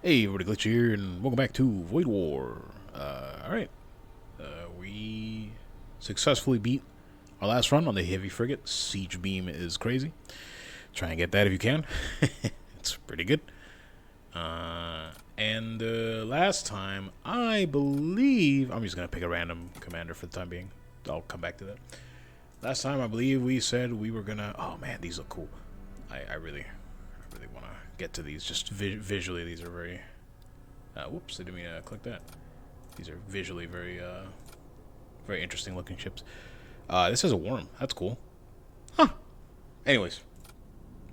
Hey, everybody, Glitchy here, and welcome back to Void War. Alright. We successfully beat our last run on the heavy frigate. Siege Beam is crazy. Try and get that if you can. It's pretty good. And last time, I believe... I'm just going to pick a random commander for the time being. I'll come back to that. Last time, I believe we said we were going to... Oh, man, these look cool. I really want to get to these. Just visually, these are very... whoops, I didn't mean to click that. These are visually very, very interesting looking ships. This is a worm. That's cool. Huh. Anyways,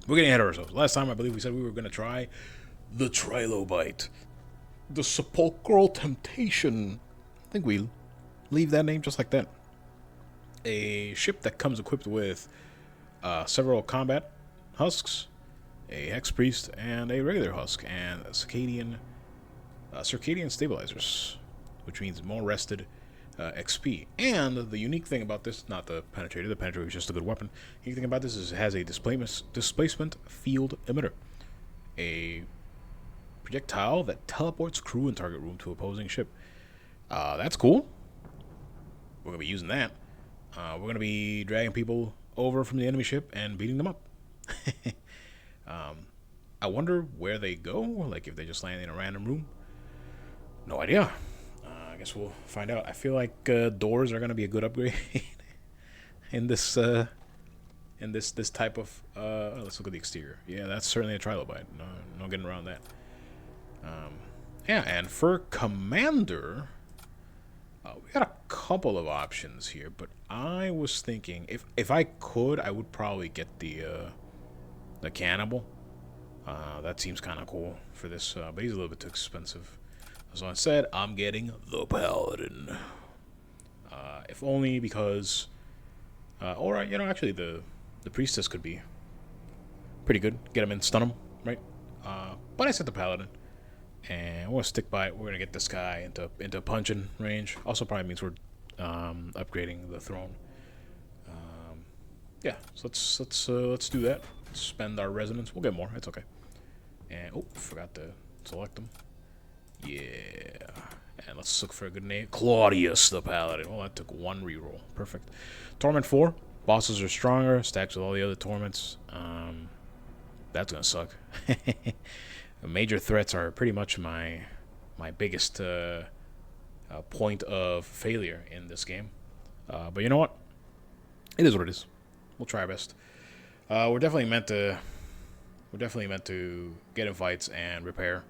we're getting ahead of ourselves. Last time, I believe we said we were going to try the Trilobyte. The Sepulchral Temptation. I think we leave that name just like that. A ship that comes equipped with several combat husks, a Hex Priest, and a regular husk, and a circadian stabilizers, which means more rested XP. And the unique thing about this, not the penetrator is just a good weapon. The unique thing about this is it has a displacement field emitter, a projectile that teleports crew and target room to opposing ship. That's cool. We're gonna be using that. We're gonna be dragging people over from the enemy ship and beating them up. I wonder where they go, like if they just land in a random room. No idea. I guess we'll find out. I feel like doors are gonna be a good upgrade in this type of. Let's look at the exterior. Yeah, that's certainly a Trilobite. No getting around that. Yeah, and for commander, we got a couple of options here. But I was thinking if I could, I would probably get the cannibal. That seems kind of cool for this, but he's a little bit too expensive. So instead, I'm getting the Paladin. If only because... or, actually, the Priestess could be pretty good. Get him in, stun him, right? But I said the Paladin. And we're going to stick by it. We're going to get this guy into punching range. Also probably means we're upgrading the throne. Yeah, so let's do that. Spend our resonance. We'll get more. It's okay. And, oh, forgot to select them. Yeah. And let's look for a good name. Claudius the Paladin. Well, that took one reroll. Perfect. Torment 4. Bosses are stronger. Stacks with all the other torments. That's gonna suck. Major threats are pretty much my biggest point of failure in this game. But you know what? It is what it is. We'll try our best. We're definitely meant to get in fights and repair,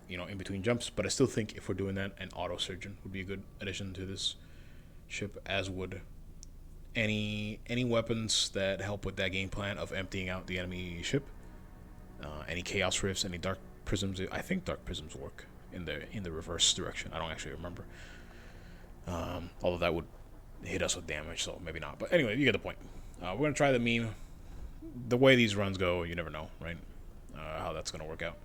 in between jumps. But I still think if we're doing that, an auto surgeon would be a good addition to this ship, as would any weapons that help with that game plan of emptying out the enemy ship. Any chaos rifts, any dark prisms. I think dark prisms work in the reverse direction. I don't actually remember. Although that would hit us with damage, so maybe not. But anyway, you get the point. We're gonna try the meme. The way these runs go, you never know, right? How that's gonna work out.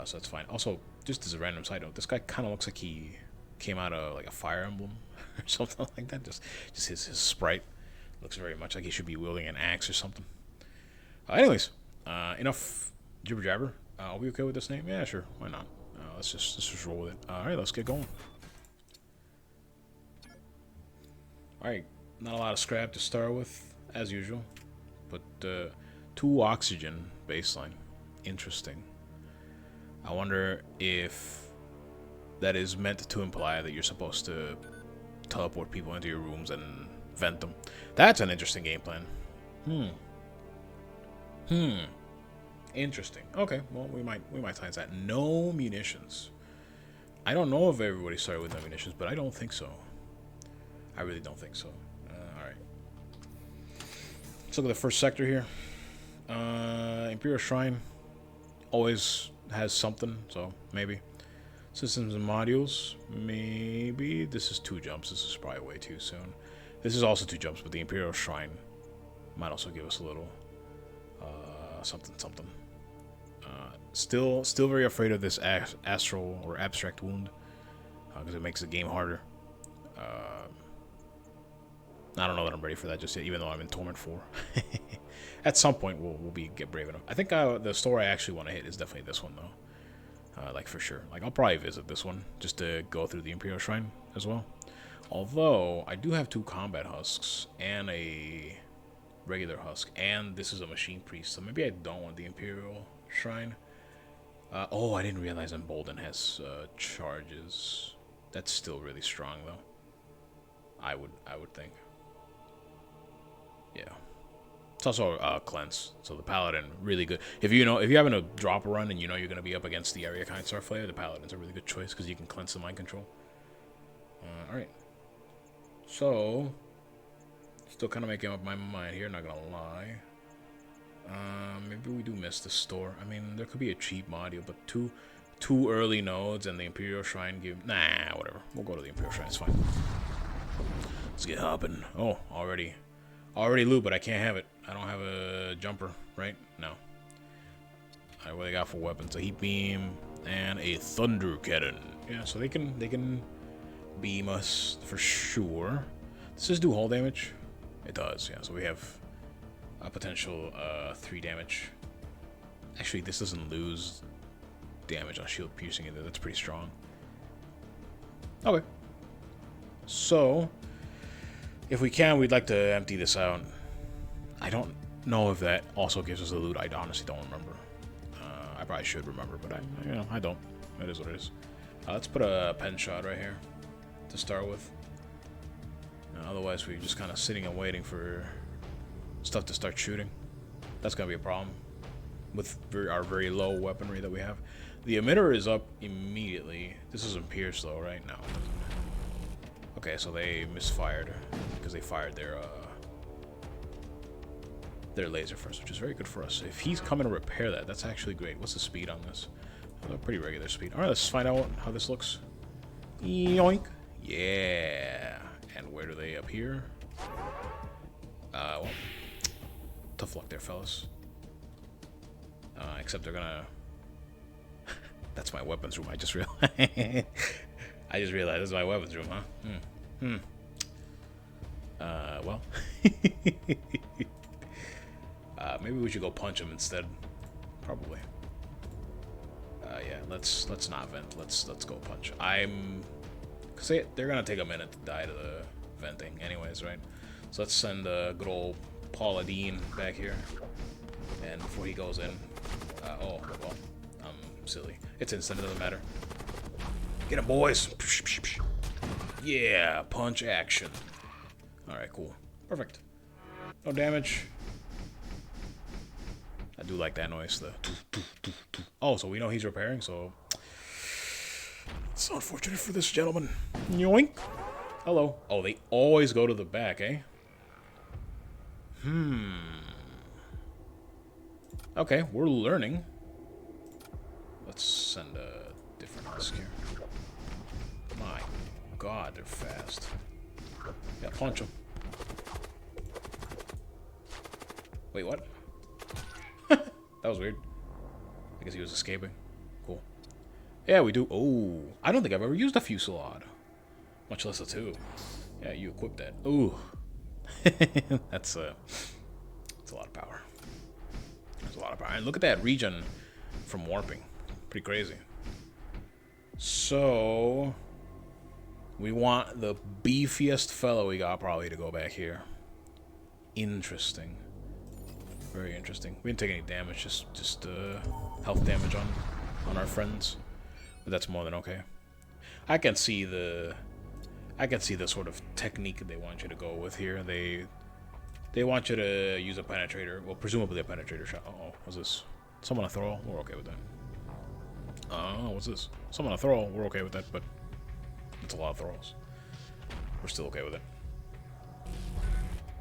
So that's fine. Also, just as a random side note, this guy kind of looks like he came out of like a Fire Emblem or something like that. Just his sprite looks very much like he should be wielding an axe or something. Anyways, enough jibber jabber. Are we okay with this name? Yeah, sure. Why not? Let's just roll with it. All right, let's get going. All right, not a lot of scrap to start with, as usual, but 2 oxygen baseline. Interesting. I wonder if that is meant to imply that you're supposed to teleport people into your rooms and vent them. That's an interesting game plan. Interesting. Okay, well, we might science that. No munitions. I don't know if everybody started with no munitions, but I don't think so. I really don't think so. Alright. Let's look at the first sector here. Imperial Shrine always has something, so maybe. Systems and modules, maybe. This is 2 jumps. This is probably way too soon. This is also 2 jumps, but the Imperial Shrine might also give us a little something. Still very afraid of this astral or abstract wound because it makes the game harder. I don't know that I'm ready for that just yet, even though I'm in Torment 4. At some point, we'll get brave enough. I think the store I actually want to hit is definitely this one, though. Like, for sure. Like, I'll probably visit this one just to go through the Imperial Shrine as well. Although, I do have 2 combat husks and a regular husk. And this is a machine priest, so maybe I don't want the Imperial Shrine. Oh, I didn't realize Embolden has charges. That's still really strong, though. I would think. Yeah. It's also cleanse, so the Paladin really good. If you're having a drop run and you know you're gonna be up against the area kind Starflare, the Paladin's a really good choice because you can cleanse the mind control. All right. So, still kind of making up my mind here. Not gonna lie. Maybe we do miss the store. I mean, there could be a cheap module, but two early nodes and the Imperial Shrine give. Nah, whatever. We'll go to the Imperial Shrine. It's fine. Let's get hopping. Oh, already loot, but I can't have it. I don't have a jumper, right? No. Alright, what they got for weapons? A heat beam and a thunder cannon. Yeah, so they can beam us for sure. Does this do hull damage? It does, yeah. So we have a potential 3 damage. Actually, this doesn't lose damage on shield piercing either. That's pretty strong. Okay. So, if we can, we'd like to empty this out. I don't know if that also gives us the loot. I honestly don't remember. I probably should remember, but I don't. It is what it is. Let's put a pen shot right here to start with. Otherwise, we're just kind of sitting and waiting for stuff to start shooting. That's gonna be a problem with our very low weaponry that we have. The emitter is up immediately. This isn't pierced though, right? No. Okay, so they misfired because they fired their laser first, which is very good for us. If he's coming to repair that, that's actually great. What's the speed on this? A pretty regular speed. All right, let's find out how this looks. YOINK. Yeah. And where do they appear? Well, tough luck there, fellas. Except they're gonna. That's my weapons room. I just realized. I just realized this is my weapons room, huh? Well. Maybe we should go punch him instead. Probably. Yeah, let's not vent. Let's go punch. Cause they're gonna take a minute to die to the venting anyways, right? So let's send good old Paladin back here. And before he goes in, oh, well, I'm silly. It's instant, it doesn't matter. Get him, boys! Yeah, punch action. Alright, cool. Perfect. No damage. I do like that noise. Oh, so we know he's repairing, so... It's unfortunate for this gentleman. YOINK! Hello. Oh, they always go to the back, eh? Okay, we're learning. Let's send a different husk here. My god, they're fast. Yeah, punch them. Wait, what? That was weird. I guess he was escaping. Cool. Yeah, we do. Oh, I don't think I've ever used a fusillade. Much less a 2. Yeah, you equip that. Ooh. That's a lot of power. That's a lot of power. And look at that regen from warping. Pretty crazy. So, we want the beefiest fellow we got probably to go back here. Interesting. Very interesting. We didn't take any damage, just health damage on our friends, but that's more than okay. I can see the sort of technique they want you to go with here. They want you to use a penetrator. Well, presumably a penetrator shot. Uh-oh, what's this? Someone a throw? We're okay with that. Oh, what's this? Someone a throw? We're okay with that, but it's a lot of throws. We're still okay with it.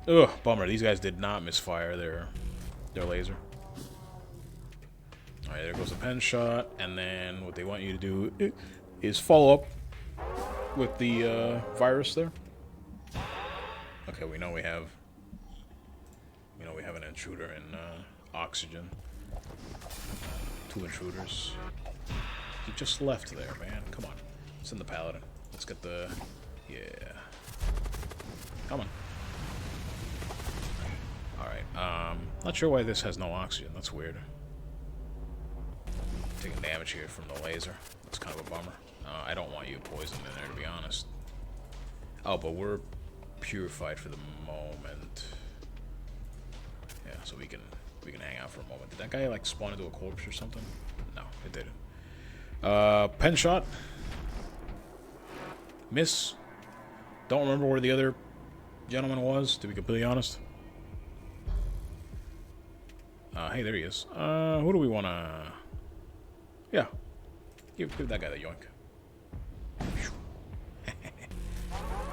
Ugh, bummer. These guys did not misfire their laser. Alright, there goes the pen shot, and then what they want you to do is follow up with the virus there. Okay, we know we have an intruder in oxygen. 2 intruders. He just left there, man. Come on. Send the Paladin. Let's get the... Yeah. Come on. Alright, not sure why this has no oxygen. That's weird. taking damage here from the laser. That's kind of a bummer. I don't want you poisoned in there, to be honest. Oh, but we're purified for the moment. Yeah, so we can hang out for a moment. Did that guy like spawn into a corpse or something? No, it didn't. Pen shot. Miss. Don't remember where the other gentleman was, to be completely honest. Hey, there he is. Who do we want to... Yeah. Give that guy the yoink.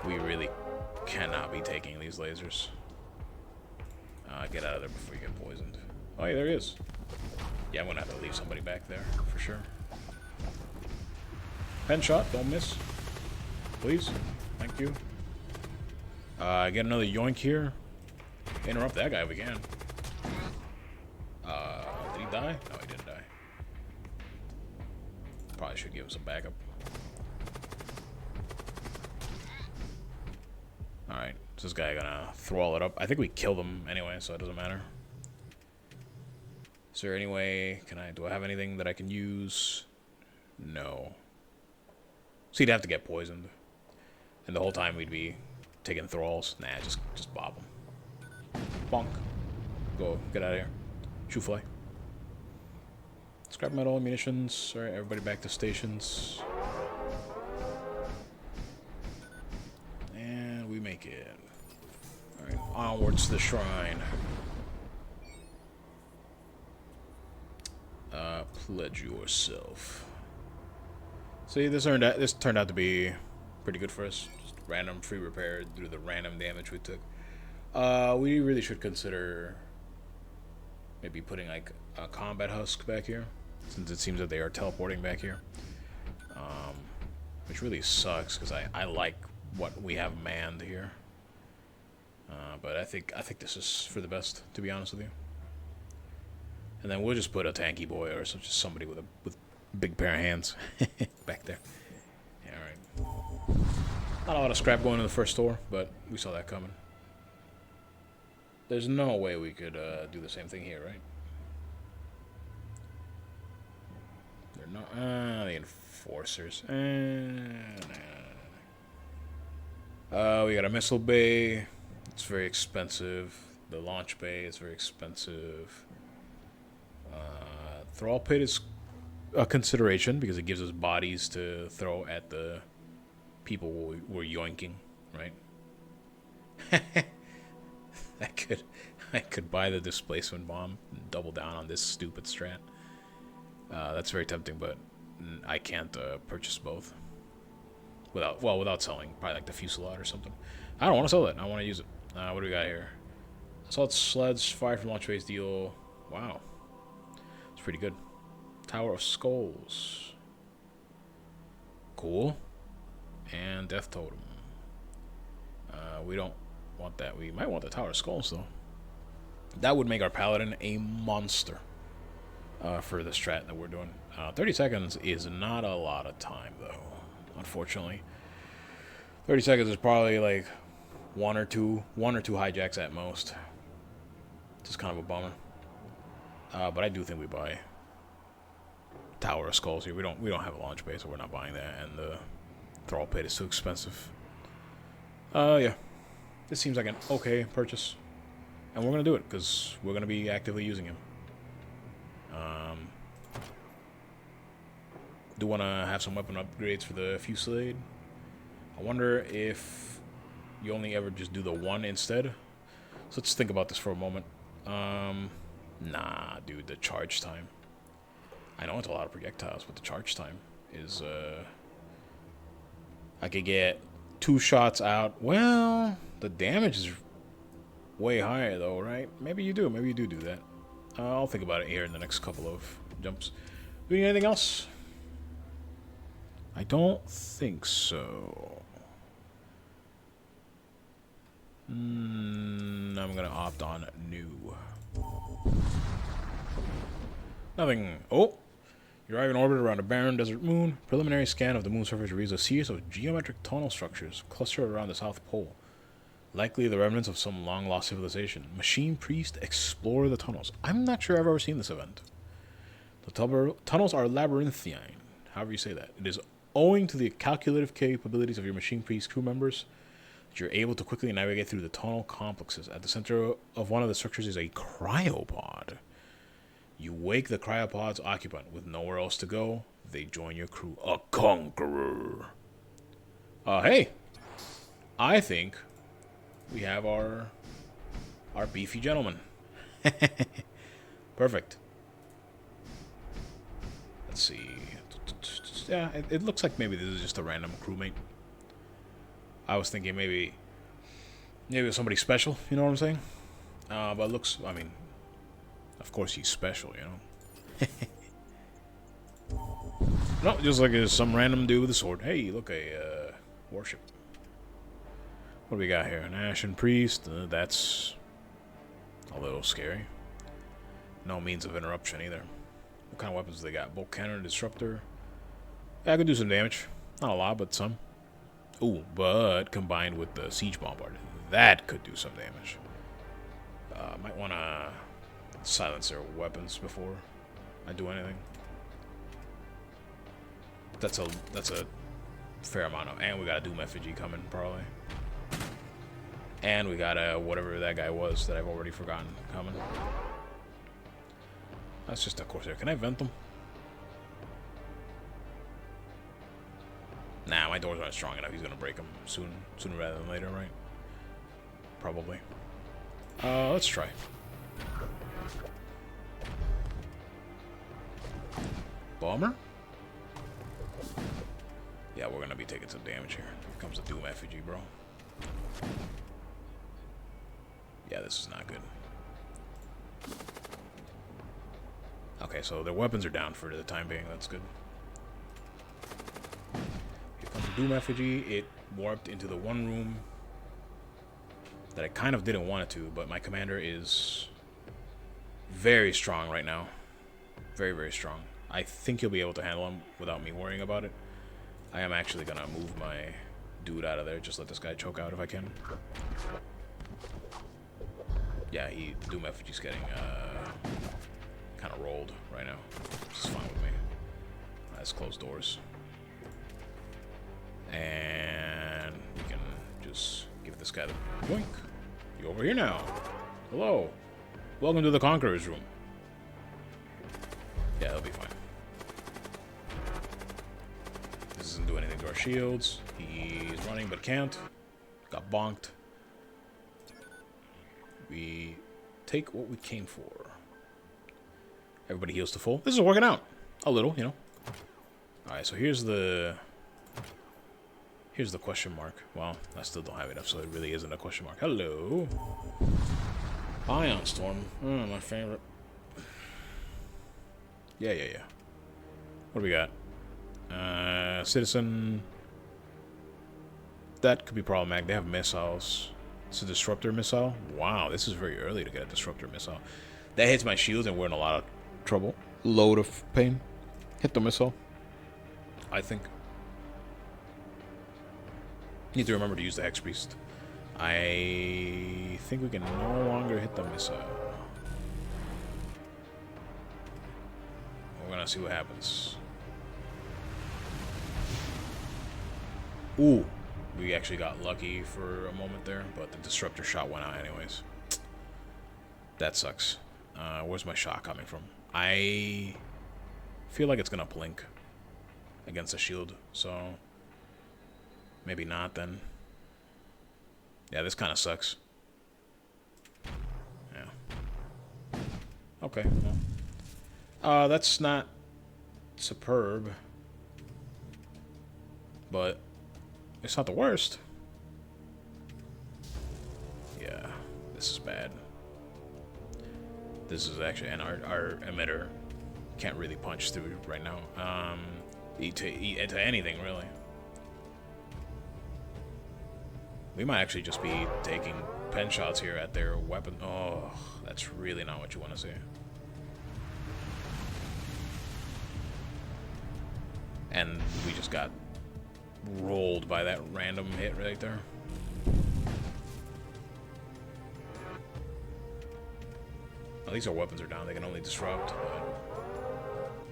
We really cannot be taking these lasers. Get out of there before you get poisoned. Oh, hey, there he is. Yeah, I'm going to have to leave somebody back there, for sure. Pen shot, don't miss. Please. Thank you. Get another yoink here. Interrupt that guy if we can. Did he die? No, he didn't die. Probably should give him some backup. Alright, is this guy gonna throw it up? I think we killed him anyway, so it doesn't matter. Is there any way, do I have anything that I can use? No. So he'd have to get poisoned. And the whole time we'd be taking thralls. Nah, just bob him. Bonk. Go, get out of here. Shoe fly. Scrap metal, munitions. Alright, everybody back to stations. And we make it. Alright, onwards to the shrine. Pledge yourself. See, this turned out to be pretty good for us. Just random free repair due to the random damage we took. We really should consider maybe putting like a combat husk back here, since it seems that they are teleporting back here. Which really sucks because I like what we have manned here. But I think this is for the best, to be honest with you. And then we'll just put a tanky boy or just somebody with a big pair of hands back there. Yeah, alright. Not a lot of scrap going in the first store, but we saw that coming. There's no way we could do the same thing here, right? They're not. The enforcers. We got a missile bay. It's very expensive. The launch bay is very expensive. Thrall pit is a consideration because it gives us bodies to throw at the people we're yoinking, right? I could buy the displacement bomb and double down on this stupid strat. That's very tempting, but I can't purchase both without selling probably like the fusillade or something. I don't want to sell that. I want to use it. What do we got here? Assault sleds, fire from launch base deal. Wow, it's pretty good. Tower of Skulls. Cool. And Death Totem. We don't want that. We might want the Tower of Skulls, though. That would make our Paladin a monster for the strat that we're doing. 30 seconds is not a lot of time, though, unfortunately. 30 seconds is probably like one or two hijacks at most. Just kind of a bummer. But I do think we buy Tower of Skulls here. We don't have a launch base, so we're not buying that, and the Thrall Pit is too expensive. Yeah. This seems like an okay purchase. And we're gonna do it, because we're gonna be actively using him. Do wanna have some weapon upgrades for the Fusillade. I wonder if you only ever just do the one instead. So let's think about this for a moment. Nah, dude, the charge time. I know it's a lot of projectiles, but the charge time is, I could get 2 shots out. Well, the damage is way higher, though, right? Maybe you do. Maybe you do that. I'll think about it here in the next couple of jumps. Doing anything else? I don't think so. I'm gonna opt on new. Nothing. Oh! You arrive in orbit around a barren desert moon. Preliminary scan of the moon's surface reveals a series of geometric tunnel structures clustered around the South Pole. Likely the remnants of some long-lost civilization. Machine Priest, explore the tunnels. I'm not sure I've ever seen this event. The tunnels are labyrinthine, however you say that. It is owing to the calculative capabilities of your machine priest crew members that you're able to quickly navigate through the tunnel complexes. At the center of one of the structures is a cryopod. You wake the cryopod's occupant. With nowhere else to go, they join your crew. A conqueror. Hey. I think we have our beefy gentleman. Perfect. Let's see. Yeah, it looks like maybe this is just a random crewmate. I was thinking maybe it was somebody special, you know what I'm saying? But it looks, I mean, of course he's special, you know? No, just like some random dude with a sword. Hey, look, a warship. What do we got here? An Ashen Priest. That's a little scary. No means of interruption either. What kind of weapons do they got? Bolt cannon, disruptor. Yeah, I could do some damage. Not a lot, but some. Ooh, but combined with the siege bombard, that could do some damage. Might want to silence their weapons before I do anything. That's a fair amount of, and we got a Doom effigy coming probably, and we got a whatever that guy was that I've already forgotten coming. That's just a Corsair. Can I vent them? Nah, my doors aren't strong enough. He's gonna break them sooner rather than later, right? Probably. Let's try. Bomber? Yeah, we're gonna be taking some damage here. Here comes a Doom effigy, bro. Yeah, this is not good. Okay, so their weapons are down for the time being. That's good. Here comes a Doom effigy. It warped into the one room that I kind of didn't want it to, but my commander is very strong right now. Very, very strong. I think he'll be able to handle him without me worrying about it. I am actually gonna move my dude out of there. Just let this guy choke out if I can. Yeah, the Doom effigy's getting kind of rolled right now. Which is fine with me. Let's close doors. And we can just give this guy the YOINK. You over here now. Hello. Welcome to the Conqueror's room. Yeah, that'll be fine. This doesn't do anything to our shields. He's running but can't. Got bonked. We take what we came for. Everybody heals to full. This is working out. A little, you know. Alright, so here's the question mark. Well, I still don't have enough, so it really isn't a question mark. Hello. Ion Storm. My favorite. Yeah. What do we got? Citizen. That could be problematic. They have missiles. It's a disruptor missile. Wow, this is very early to get a disruptor missile. That hits my shields and we're in a lot of trouble. Load of pain. Hit the missile. I think. Need to remember to use the Hex Priest. I think we can no longer hit the missile. We're gonna see what happens. Ooh. We actually got lucky for a moment there, but the disruptor shot went out anyways. That sucks. Where's my shot coming from? I feel like it's gonna blink against the shield, so maybe not then. Yeah, this kind of sucks. Yeah. Okay. Well. That's not superb, but it's not the worst. Yeah, this is bad. This is actually, and our emitter can't really punch through right now. To anything really. We might actually just be taking pen shots here at their weapon. Oh, that's really not what you want to see. And we just got rolled by that random hit right there. At least our weapons are down. They can only disrupt. But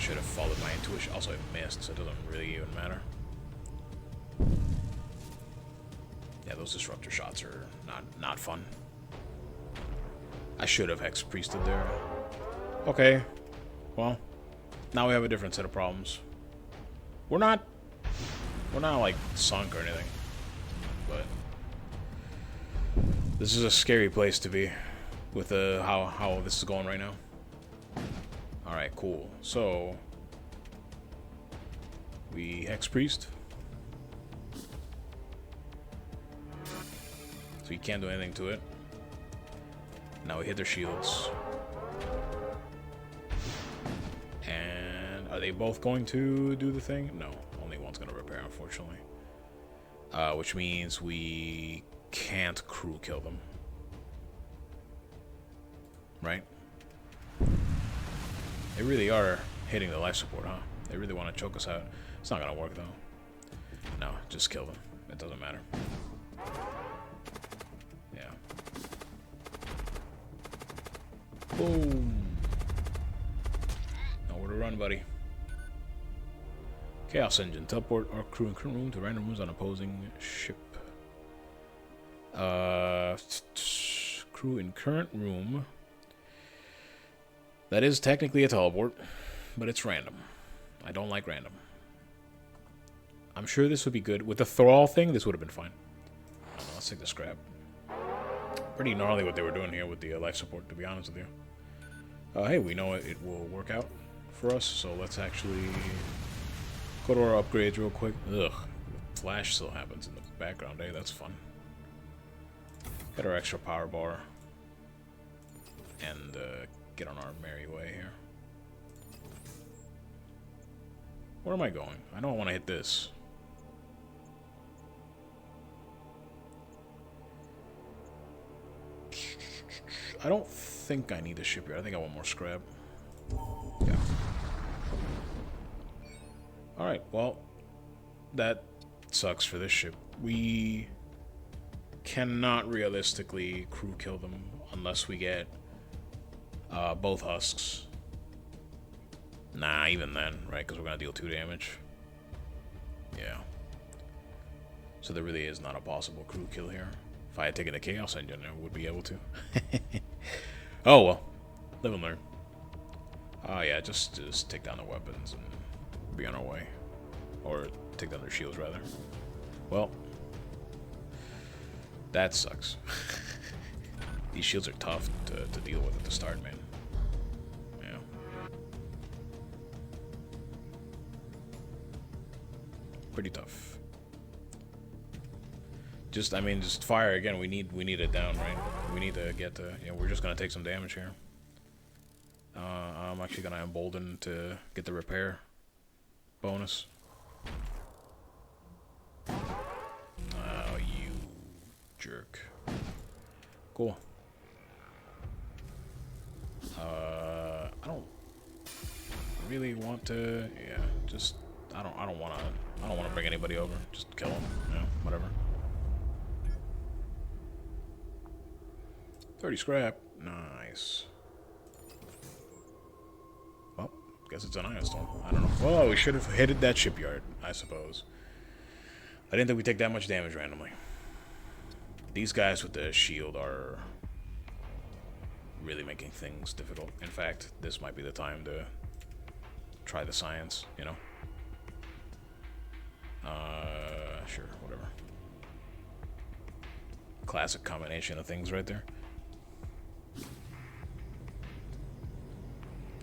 Should have followed my intuition. Also, I missed, so it doesn't really even matter. Yeah, those disruptor shots are not fun. I should have Hex Priested there. Okay. Well, now we have a different set of problems. We're not like sunk or anything, but this is a scary place to be with how this is going right now. All right, cool. So we Hex Priest. So you can't do anything to it. Now we hit their shields. And are they both going to do the thing? No, only one's going to repair, unfortunately. Which means we can't crew kill them. Right? They really are hitting the life support, huh? They really want to choke us out. It's not going to work, though. No, just kill them. It doesn't matter. Yeah. Boom. Nowhere to run, buddy. Chaos Engine. Teleport our crew in current room to random rooms on opposing ship. Crew in current room. That is technically a teleport, but it's random. I don't like random. I'm sure this would be good. With the thrall thing, this would have been fine. I don't know, let's take the scrap. Pretty gnarly what they were doing here with the life support, to be honest with you. Hey, we know it will work out for us, so let's actually go to our upgrades real quick. Ugh, flash still happens in the background, eh? That's fun. Get our extra power bar. And get on our merry way here. Where am I going? I don't want to hit this. I don't think I need a shipyard. I think I want more scrap. Yeah. Alright, well, that sucks for this ship. We cannot realistically crew kill them unless we get both husks. Nah, even then, right? Because we're going to deal 2 damage. Yeah. So there really is not a possible crew kill here. If I had taken a Chaos Engine, I would be able to. Oh, well. Live and learn. Oh, yeah, just take down the weapons and be on our way. Or take down their shields, rather. Well. That sucks. These shields are tough to deal with at the start, man. Yeah. Pretty tough. I mean, just fire again. We need it down, right? We need to get to. Yeah, we're just gonna take some damage here. I'm actually gonna embolden to get the repair bonus. Oh, you jerk. Cool. I don't really want to. Yeah, just I don't want to bring anybody over. Just kill them. You know, whatever. 30 scrap. Nice. Well, guess it's an ion storm. I don't know. Well, we should have hit that shipyard, I suppose. I didn't think we'd take that much damage randomly. These guys with the shield are really making things difficult. In fact, this might be the time to try the science, you know? Sure, whatever. Classic combination of things right there.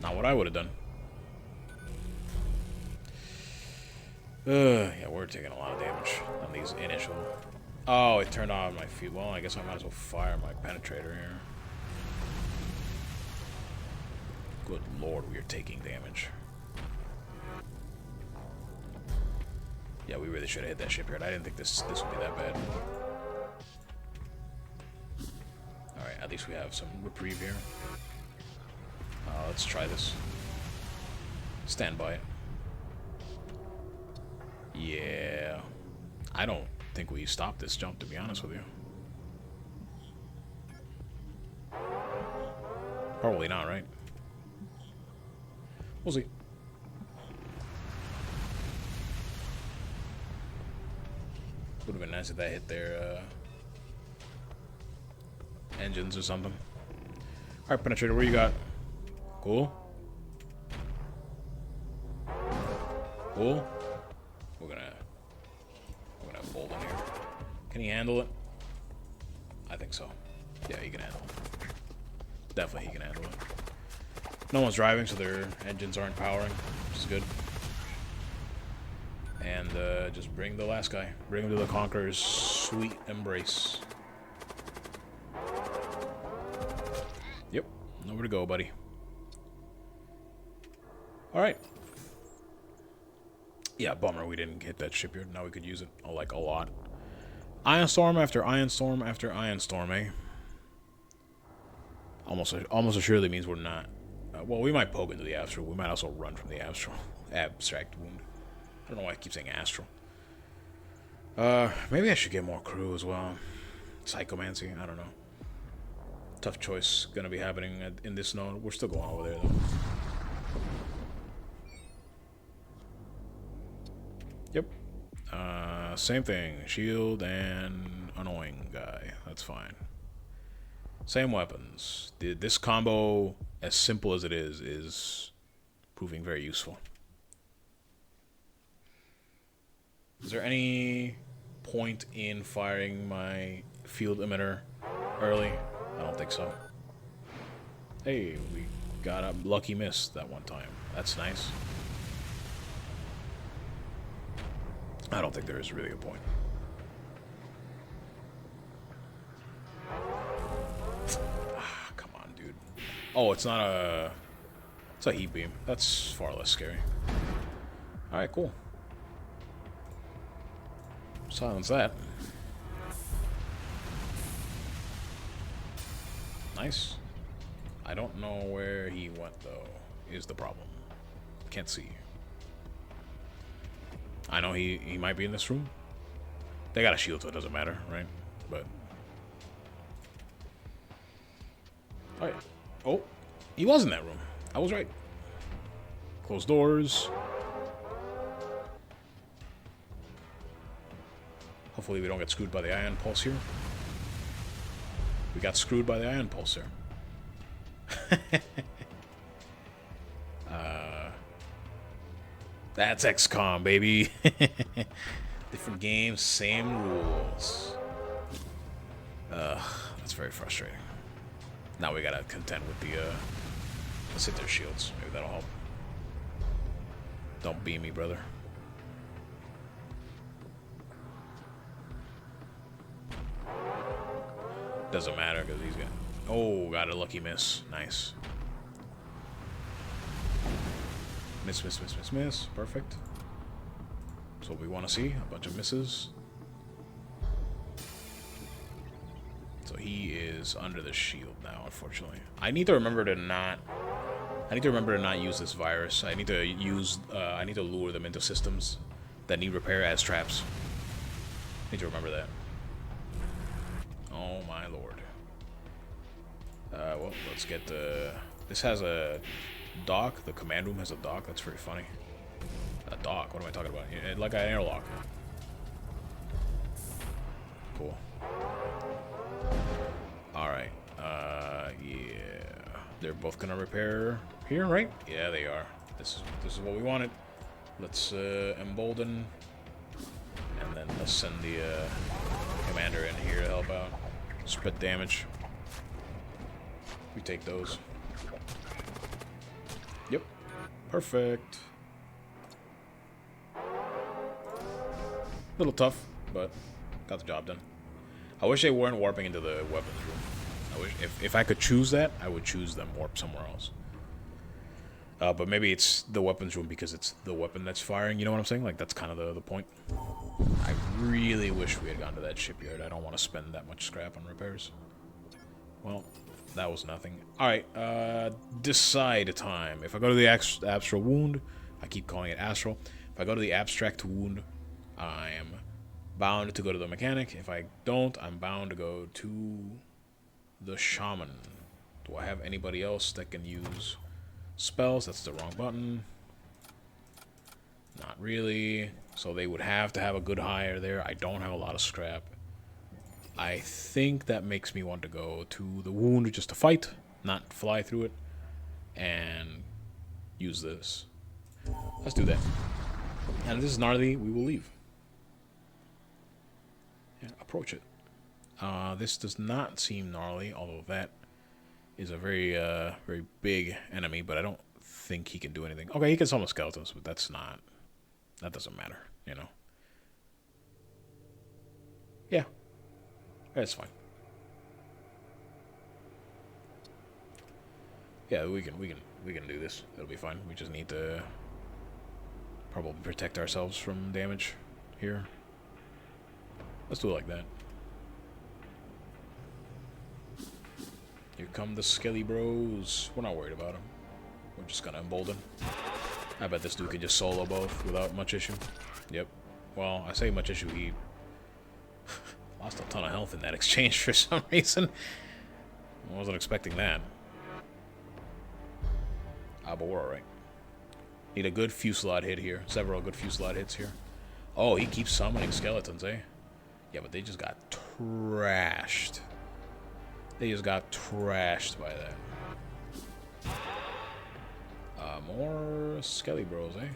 Not what I would have done. Yeah, we're taking a lot of damage on these initial. Oh, it turned on my feet. Well, I guess I might as well fire my penetrator here. Good lord, we are taking damage. Yeah, we really should have hit that shipyard. I didn't think this would be that bad. Alright, at least we have some reprieve here. Let's try this. Stand by it. Yeah. I don't think we stopped this jump, to be honest with you. Probably not, right? We'll see. Would have been nice if that hit their engines or something. Alright, Penetrator, what you got? Cool. Cool. We're gonna bolt in here. Can he handle it? I think so. Yeah, he can handle it. Definitely he can handle it. No one's driving, so their engines aren't powering, which is good. And just bring the last guy. Bring him to the Conqueror's sweet embrace. Yep. Nowhere to go, buddy. Alright. Yeah, bummer we didn't hit that shipyard. Now we could use it, like, a lot. Iron Storm after Iron Storm after Iron Storm, eh? Almost assuredly means we're not. Well, we might poke into the Astral. We might also run from the Astral. Abstract Wound. I don't know why I keep saying Astral. Maybe I should get more crew as well. Psychomancy, I don't know. Tough choice gonna be happening in this node. We're still going over there, though. Yep. Same thing. Shield and annoying guy. That's fine. Same weapons. This combo, as simple as it is proving very useful. Is there any point in firing my field emitter early? I don't think so. Hey, we got a lucky miss that one time. That's nice. I don't think there is really a point. Ah, come on, dude. Oh, it's not a... It's a heat beam. That's far less scary. Alright, cool. Silence that. Nice. I don't know where he went, though, is the problem. Can't see. I know he might be in this room. They got a shield, so it doesn't matter, right? But... Alright. Oh, he was in that room. I was right. Closed doors. Hopefully we don't get screwed by the ion pulse here. We got screwed by the ion pulse there. That's XCOM, baby. Different games, same rules. That's very frustrating. Now we gotta contend with the, let's hit their shields. Maybe that'll help. Don't beam me, brother. Doesn't matter, because he's gonna... Oh, got a lucky miss. Nice. Miss, miss, miss, miss, miss. Perfect. That's what we want to see. A bunch of misses. So he is under the shield now, unfortunately. I need to remember to not use this virus. I need to use I need to lure them into systems that need repair as traps. Need to remember that. Oh my lord. Well, let's get the... This has a dock. The command room has a dock. That's very funny. A dock? What am I talking about? Like an airlock. Cool. Alright. Yeah. They're both gonna repair here, right? Yeah, they are. This is what we wanted. Let's embolden. And then let's send the commander in here to help out. Split damage. We take those. Yep. Perfect. Little tough, but got the job done. I wish they weren't warping into the weapons room. I wish if I could choose that, I would choose them warp somewhere else. But maybe it's the weapons room because it's the weapon that's firing. You know what I'm saying? Like, that's kind of the point. I really wish we had gone to that shipyard. I don't want to spend that much scrap on repairs. Well, that was nothing. Alright, decide time. If I go to the astral wound, I keep calling it astral. If I go to the abstract wound, I am bound to go to the mechanic. If I don't, I'm bound to go to the shaman. Do I have anybody else that can use spells? That's the wrong button. Not really. So they would have to have a good hire there. I don't have a lot of scrap. I think that makes me want to go to the wound just to fight, not fly through it, and use this. Let's do that. And if this is gnarly, we will leave. Yeah, approach it. This does not seem gnarly, although that is a very, very big enemy, but I don't think he can do anything. Okay, he can summon skeletons, but that's not... That doesn't matter, you know. Yeah. That's fine. Yeah, we can do this. It'll be fine. We just need to probably protect ourselves from damage here. Let's do it like that. Here come the Skelly Bros. We're not worried about them. We're just gonna embolden. I bet this dude can just solo both without much issue. Yep. Well, I say much issue. He lost a ton of health in that exchange for some reason. I wasn't expecting that. Ah, but we're alright. Need a good fusillade hit here. Several good fusillade hits here. Oh, he keeps summoning skeletons, eh? Yeah, but they just got trashed. They just got trashed by that. More Skelly Bros, eh?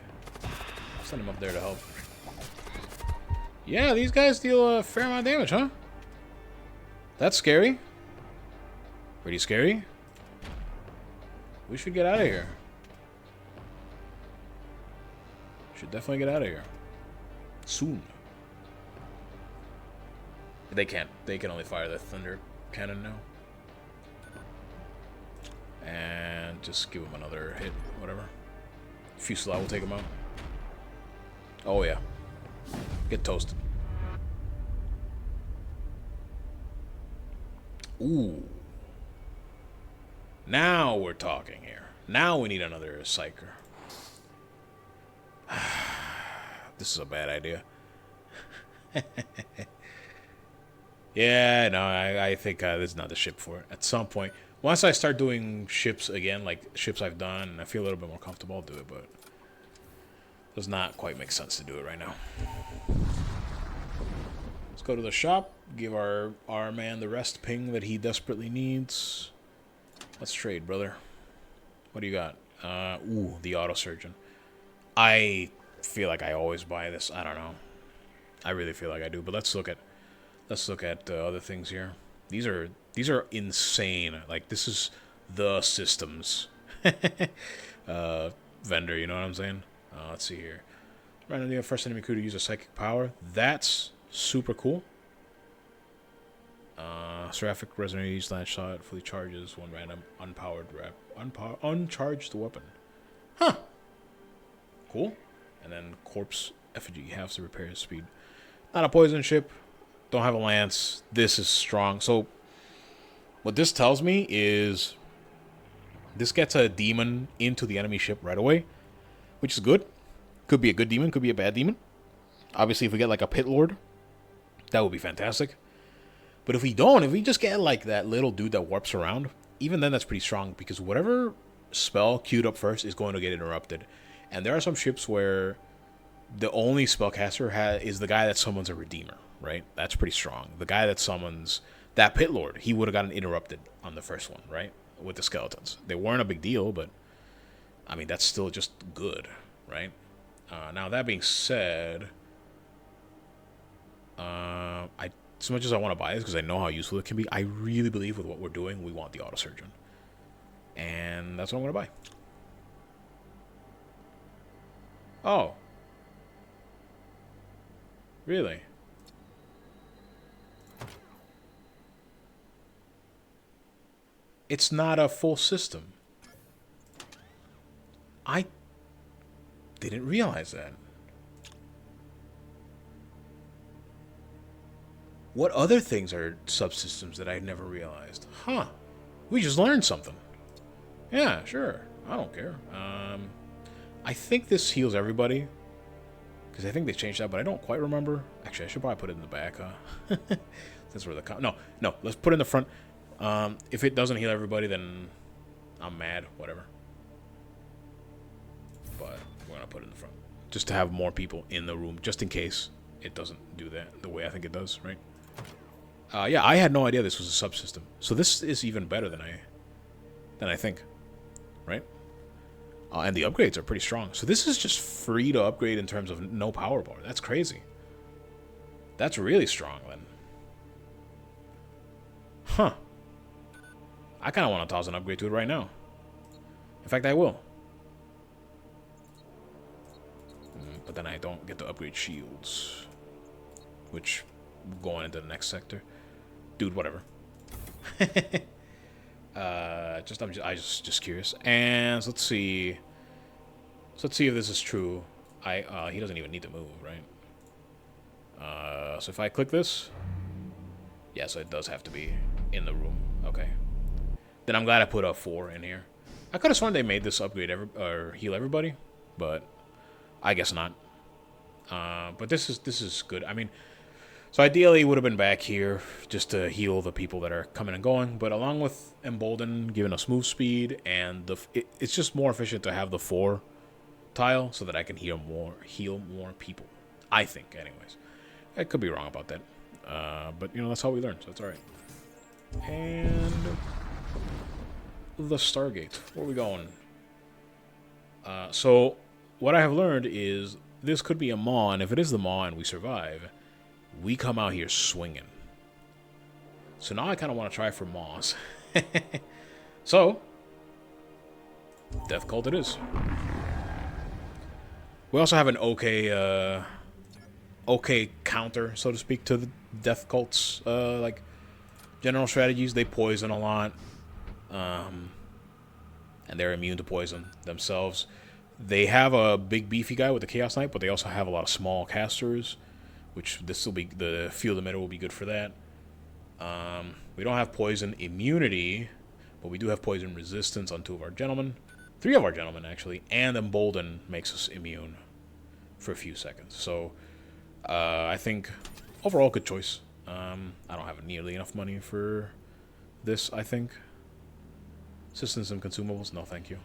Send them up there to help. Yeah, these guys deal a fair amount of damage, huh? That's scary. Pretty scary. We should get out of here. Should definitely get out of here. Soon. They can't. They can only fire the thunder cannon now. And just give him another hit, whatever. Fusillade will take him out. Oh yeah. Get toasted. Ooh. Now we're talking here. Now we need another Psyker. This is a bad idea. Yeah, no, I think this is not the ship for it. At some point, once I start doing ships again, like ships I've done, and I feel a little bit more comfortable, I'll do it, but it does not quite make sense to do it right now. Let's go to the shop, give our man the rest ping that he desperately needs. Let's trade, brother. What do you got? Ooh, the auto surgeon. I feel like I always buy this. I don't know. I really feel like I do, but let's look at other things here. These are insane. Like, this is the systems vendor, you know what I'm saying? Let's see here. Randomly, first enemy crew to use a psychic power. That's super cool. Seraphic resonating slash shot fully charges one random uncharged weapon. Huh. Cool. And then corpse effigy halves the repair speed. Not a poison ship. Don't have a lance. This is strong. So what this tells me is this gets a demon into the enemy ship right away, which is good. Could be a good demon, could be a bad demon. Obviously, if we get like a pit lord, that would be fantastic. But if we don't, if we just get like that little dude that warps around, even then that's pretty strong, because whatever spell queued up first is going to get interrupted. And there are some ships where the only spellcaster is the guy that summons a redeemer, right? That's pretty strong. The guy that summons that pit lord, he would have gotten interrupted on the first one, right? With the skeletons. They weren't a big deal, but I mean, that's still just good, right? Now, that being said, as much as I want to buy this because I know how useful it can be, I really believe with what we're doing, we want the auto surgeon. And that's what I'm going to buy. Oh. Really? It's not a full system. I didn't realize that. What other things are subsystems that I never realized? Huh. We just learned something. Yeah, sure. I don't care. I think this heals everybody. Because I think they changed that, but I don't quite remember. Actually, I should probably put it in the back, huh? Since we're the... No. Let's put it in the front. If it doesn't heal everybody, then I'm mad. Whatever. But we're going to put it in the front. just to have more people in the room, just in case it doesn't do that the way I think it does, right? Yeah, I had no idea this was a subsystem. So this is even better than I think, right? And the upgrades are pretty strong. So this is just free to upgrade in terms of no power bar. That's crazy. That's really strong, then. Huh. I kind of want to toss an upgrade to it right now. In fact, I will. But then I don't get to upgrade shields. Which, going into the next sector. Dude, whatever. I'm just curious. And let's see. So let's see if this is true. He doesn't even need to move, right? So if I click this, yeah, so it does have to be in the room. Okay. Then I'm glad I put a 4 in here. I could have sworn they made this upgrade or heal everybody, but I guess not. But this is good. I mean, so ideally, it would have been back here just to heal the people that are coming and going. But along with Embolden giving us move speed, and it's just more efficient to have the 4 tile so that I can heal more people. I think, anyways. I could be wrong about that. But, you know, that's how we learn, so that's alright. And the Stargate. Where are we going? So, what I have learned is this could be a Maw, and if it is the Maw and we survive, we come out here swinging. So now I kind of want to try for Maws. So, Death Cult it is. We also have an okay counter, so to speak, to the Death Cult's like general strategies. They poison a lot, and they're immune to poison themselves. They have a big beefy guy with the Chaos Knight, but they also have a lot of small casters, which this will be, the field emitter will be good for that. We don't have poison immunity, but we do have poison resistance on 2 of our gentlemen. 3 of our gentlemen, actually, and Embolden makes us immune for a few seconds. So, I think, overall, good choice. I don't have nearly enough money for this, I think. Systems and consumables, no thank you.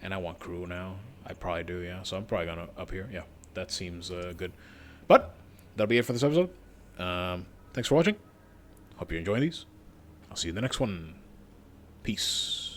And I want crew now. I probably do, yeah. So I'm probably going to up here. Yeah, that seems good. But that'll be it for this episode. Thanks for watching. Hope you're enjoying these. I'll see you in the next one. Peace.